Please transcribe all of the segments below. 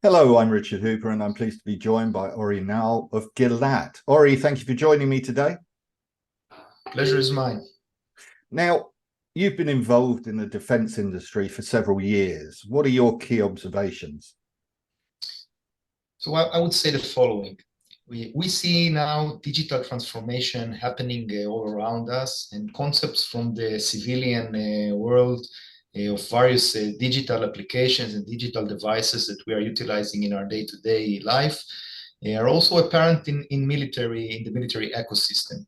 Hello, I'm Richard Hooper, and I'm pleased to be joined by Ori Naor of Gilat. Ori, thank you for joining me today. Pleasure is mine. Now, you've been involved in the defense industry for several years. What are your key observations? So I would say the following. We see now digital transformation happening all around us, and concepts from the civilian world of various digital applications and digital devices that we are utilizing in our day-to-day life are also apparent in the military ecosystem.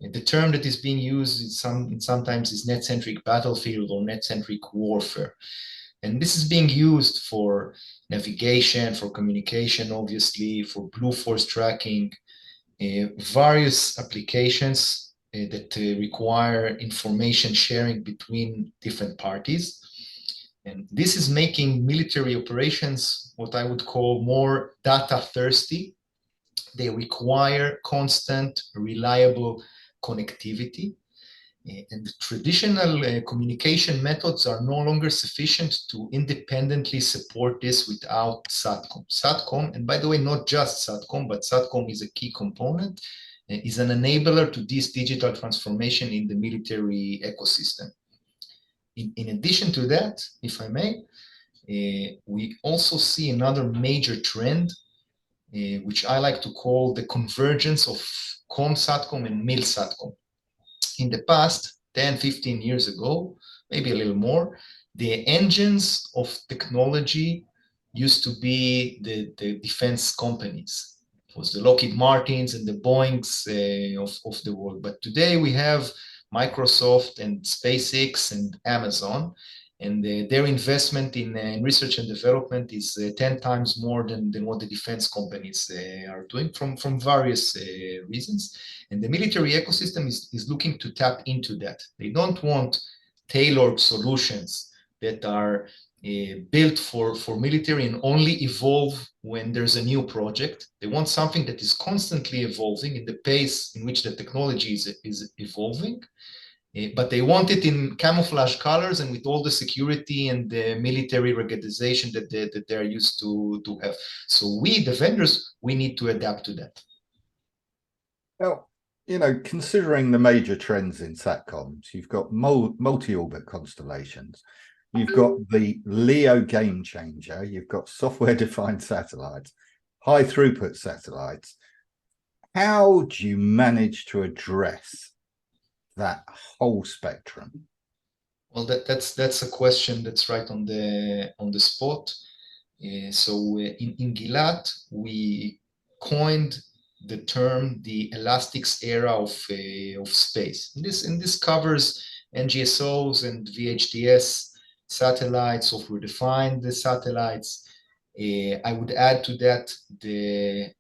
The term that is being used sometimes is net-centric battlefield or net-centric warfare. And this is being used for navigation, for communication, obviously, for blue force tracking, various applications that require information sharing between different parties. And this is making military operations what I would call more data thirsty. They require constant, reliable connectivity. And the traditional communication methods are no longer sufficient to independently support this without SATCOM. SATCOM, and by the way, not just SATCOM, but SATCOM is a key component, is an enabler to this digital transformation in the military ecosystem. In addition to that, if I may, we also see another major trend, which I like to call the convergence of COM-SATCOM and MIL-SATCOM. In the past, 10, 15 years ago, maybe a little more, the engines of technology used to be the defense companies. It was the Lockheed Martins and the Boeings of the world. But today we have Microsoft and SpaceX and Amazon, and their investment in research and development is 10 times more than what the defense companies are doing from various reasons. And the military ecosystem is looking to tap into that. They don't want tailored solutions that are built for military and only evolve when there's a new project. They want something that is constantly evolving in the pace in which the technology is evolving. But they want it in camouflage colors and with all the security and the military ruggedization that they're used to have. So we, the vendors, we need to adapt to that. Well, considering the major trends in SATCOMs, you've got multi-orbit constellations, you've got the LEO game changer, you've got software-defined satellites, high throughput satellites. How do you manage to address that whole spectrum? Well, that's a question that's right on the spot. So in Gilat, we coined the term the elastics era of space. And this covers NGSOs and VHTS satellites, software-defined satellites. I would add to that the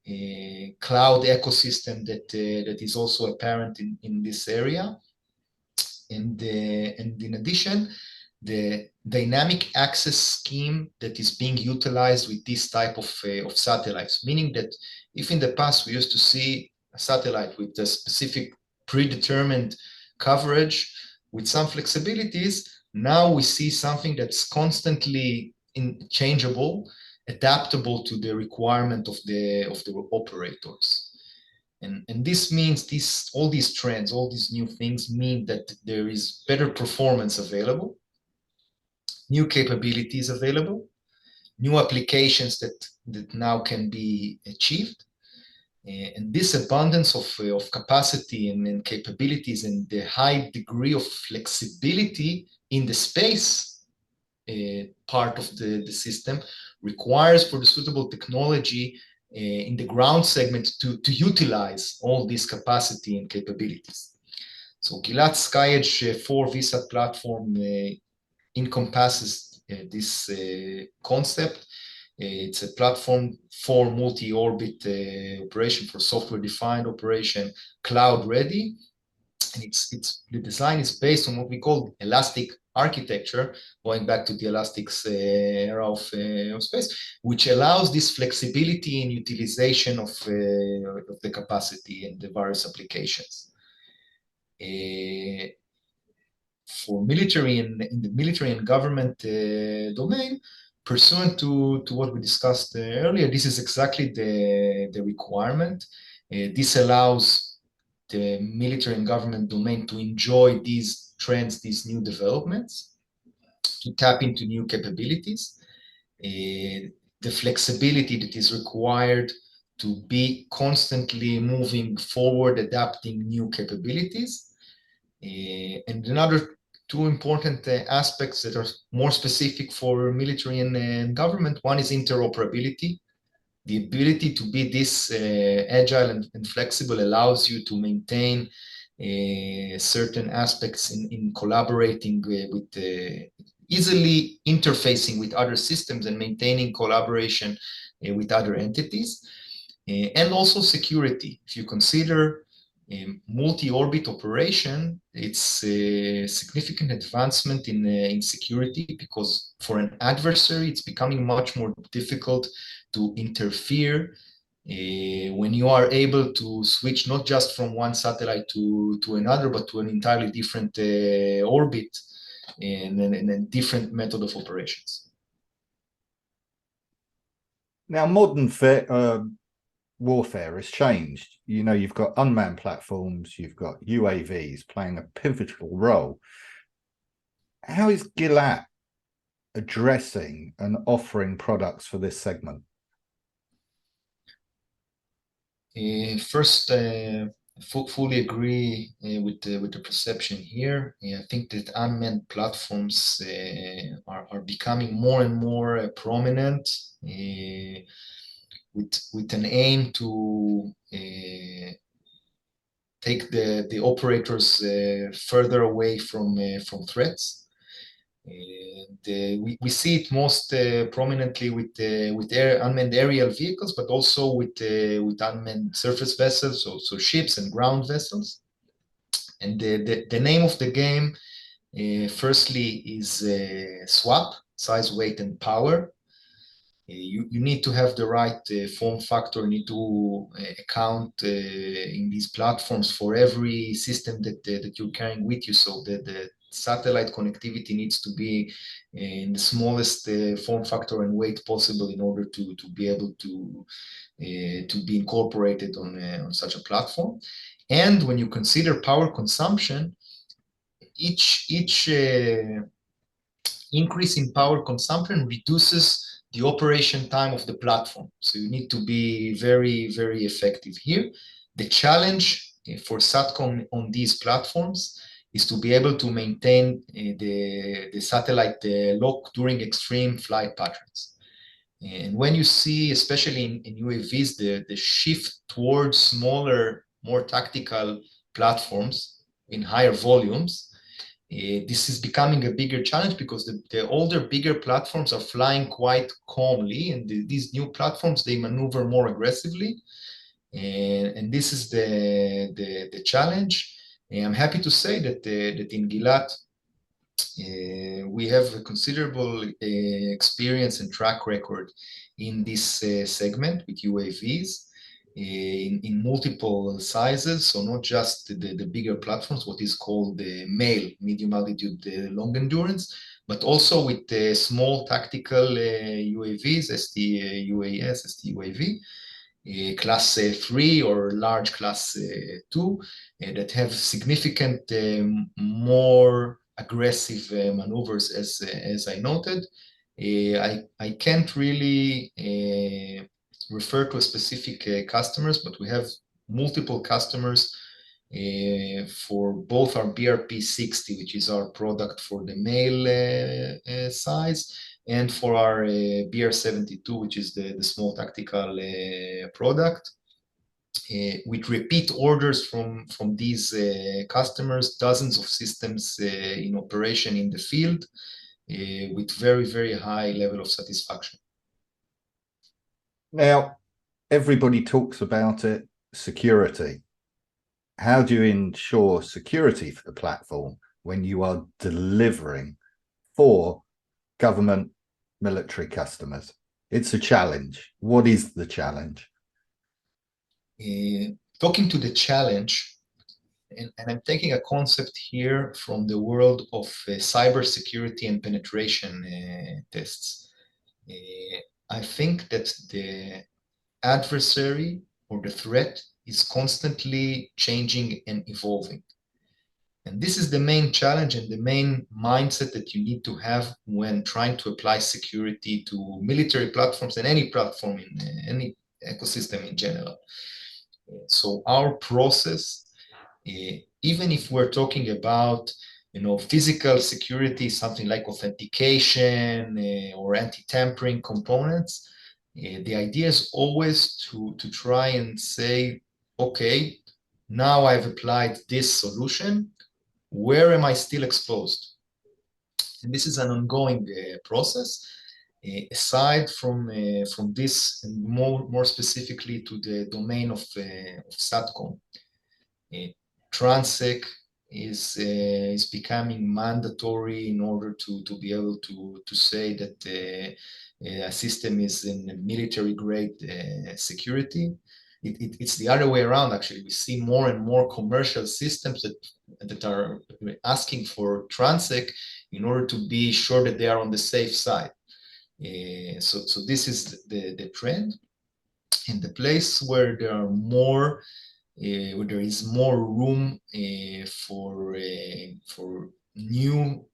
cloud ecosystem that is also apparent in this area. And in addition, the dynamic access scheme that is being utilized with this type of satellites, meaning that if in the past we used to see a satellite with a specific predetermined coverage with some flexibilities, now we see something that's constantly changeable, adaptable to the requirement of the operators. And this means all these trends, all these new things mean that there is better performance available, new capabilities available, new applications that now can be achieved. And this abundance of capacity and capabilities and the high degree of flexibility in the space part of the system requires for the suitable technology in the ground segment to utilize all this capacity and capabilities. So Gilat SkyEdge 4 VSAT platform encompasses this concept. It's a platform for multi-orbit operation, for software-defined operation, cloud-ready. And the design is based on what we call elastic architecture, going back to the elastics era of space, which allows this flexibility and utilization of the capacity and the various applications. For military and in the military and government domain, pursuant to what we discussed earlier, this is exactly the requirement. This allows the military and government domain to enjoy these trends, these new developments, to tap into new capabilities, the flexibility that is required to be constantly moving forward, adapting new capabilities. And another two important aspects that are more specific for military and government. One is interoperability. The ability to be this agile and flexible allows you to maintain certain aspects in collaborating with easily interfacing with other systems and maintaining collaboration with other entities. And also security. If you consider multi-orbit operation, it's a significant advancement in security, because for an adversary, it's becoming much more difficult to interfere when you are able to switch not just from one satellite to another, but to an entirely different orbit and a different method of operations. Now, modern warfare has changed. You know, you've got unmanned platforms, you've got UAVs playing a pivotal role. How is Gilat addressing and offering products for this segment? First, fully agree with the perception here. I think that unmanned platforms are becoming more and more prominent, with an aim to take the operators further away from threats. And we see it most prominently with unmanned aerial vehicles, but also with unmanned surface vessels, so ships and ground vessels. And the name of the game, firstly, is SWAP, size, weight, and power. You need to have the right form factor, you need to account in these platforms for every system that you're carrying with you. So the satellite connectivity needs to be in the smallest form factor and weight possible in order to be able to be incorporated on such a platform. And when you consider power consumption, each increase in power consumption reduces the operation time of the platform. So you need to be very, very effective here. The challenge for SATCOM on these platforms is to be able to maintain the satellite lock during extreme flight patterns. And when you see, especially in UAVs, the shift towards smaller, more tactical platforms in higher volumes, this is becoming a bigger challenge, because the older, bigger platforms are flying quite calmly, and these new platforms, they maneuver more aggressively. And this is the challenge. And I'm happy to say that in Gilat, we have a considerable experience and track record in this segment with UAVs in multiple sizes. So not just the bigger platforms, what is called the MALE, medium altitude, long endurance, but also with small tactical UAVs, ST-UAS, ST-UAV, class 3 or large class 2, that have significant more aggressive maneuvers, as I noted. I can't really refer to a specific customers, but we have multiple customers for both our BRP-60, which is our product for the male size, and for our BR-72, which is the small tactical product. With repeat orders from these customers, dozens of systems in operation in the field, with very, very high level of satisfaction. Now, everybody talks about it, security. How do you ensure security for the platform when you are delivering for government military customers? It's a challenge. What is the challenge? Talking to the challenge, and I'm taking a concept here from the world of cybersecurity and penetration tests. I think that the adversary or the threat is constantly changing and evolving. And this is the main challenge and the main mindset that you need to have when trying to apply security to military platforms and any platform in any ecosystem in general. So our process, even if we're talking about physical security, something like authentication or anti-tampering components, the idea is always to try and say, okay, now I've applied this solution, where am I still exposed? And this is an ongoing process. Aside from this, and more specifically to the domain of SATCOM, Transec is becoming mandatory in order to be able to say that a system is in military grade security. It's the other way around, actually. We see more and more commercial systems that are asking for Transec in order to be sure that they are on the safe side. So this is the trend. And the place where there are more where there is more room for new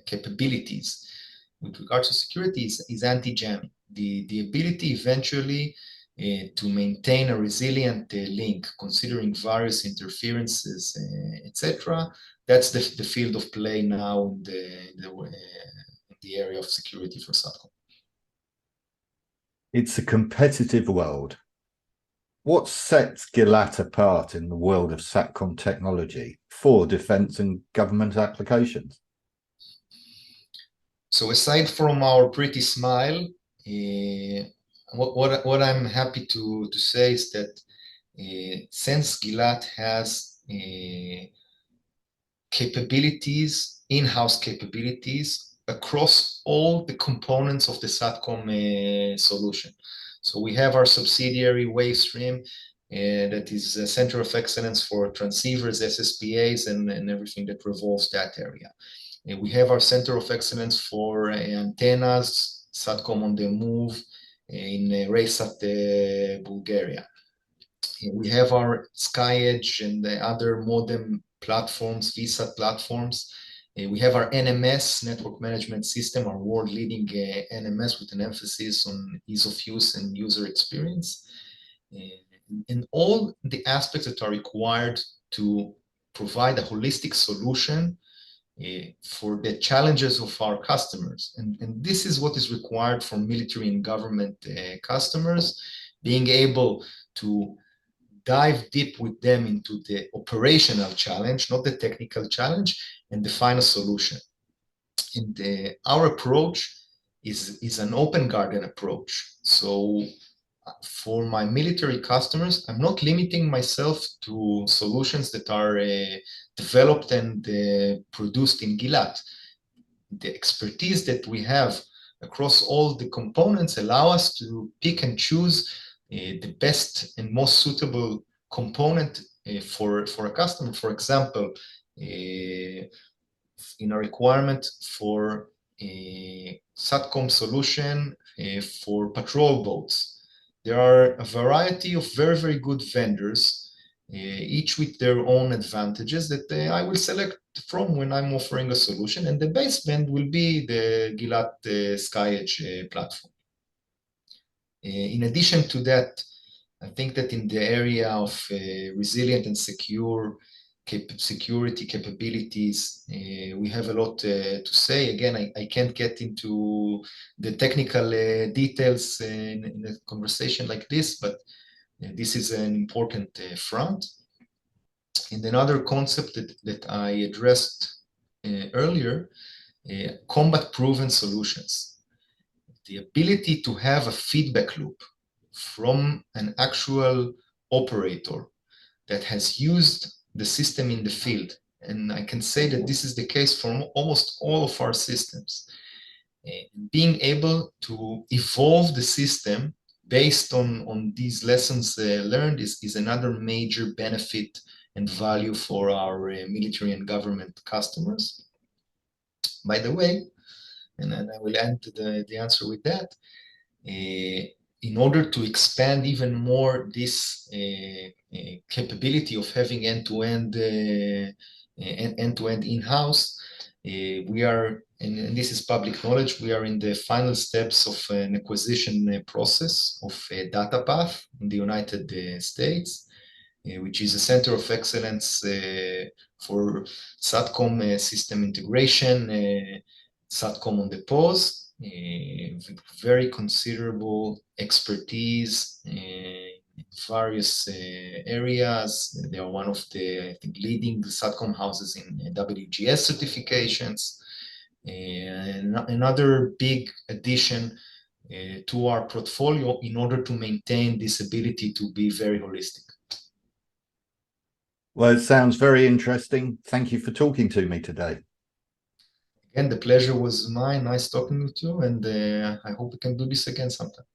capabilities with regards to security is anti-jamming. The ability eventually to maintain a resilient link, considering various interferences, etc. That's the field of play now in the area of security for SATCOM. It's a competitive world. What sets Gilat apart in the world of SATCOM technology for defense and government applications? So aside from our pretty smile, what I'm happy to say is that since Gilat has capabilities, in-house capabilities across all the components of the SATCOM solution. So we have our subsidiary Wavestream that is a center of excellence for transceivers, SSPAs, and everything that revolves that area. We have our center of excellence for antennas, SATCOM on the move in Raysat, Bulgaria. We have our SkyEdge and the other modem platforms, VSAT platforms. We have our NMS, Network Management System, our world-leading NMS with an emphasis on ease of use and user experience. And all the aspects that are required to provide a holistic solution for the challenges of our customers. And this is what is required from military and government customers, being able to dive deep with them into the operational challenge, not the technical challenge, and define a solution. And our approach is an open garden approach. So for my military customers, I'm not limiting myself to solutions that are developed and produced in Gilat. The expertise that we have across all the components allow us to pick and choose the best and most suitable component for a customer. For example, in a requirement for a SATCOM solution for patrol boats, there are a variety of very, very good vendors, each with their own advantages that I will select from when I'm offering a solution, and the baseband will be the Gilat SkyEdge platform. In addition to that, I think that in the area of resilient and secure security capabilities, we have a lot to say. Again, I can't get into the technical details in a conversation like this, but this is an important front. And another concept that I addressed earlier, combat-proven solutions. The ability to have a feedback loop from an actual operator that has used the system in the field. And I can say that this is the case for almost all of our systems. Being able to evolve the system based on these lessons learned is another major benefit and value for our military and government customers. By the way, and I will end the answer with that. In order to expand even more this capability of having end-to-end in-house, we are, and this is public knowledge, we are in the final steps of an acquisition process of DataPath in the United States, which is a center of excellence for SATCOM system integration, SATCOM on the pause, with very considerable expertise in various areas. They are one of the, I think, leading SATCOM houses in WGS certifications. Another big addition to our portfolio in order to maintain this ability to be very holistic. Well, it sounds very interesting. Thank you for talking to me today. Again, the pleasure was mine. Nice talking with you, and I hope we can do this again sometime.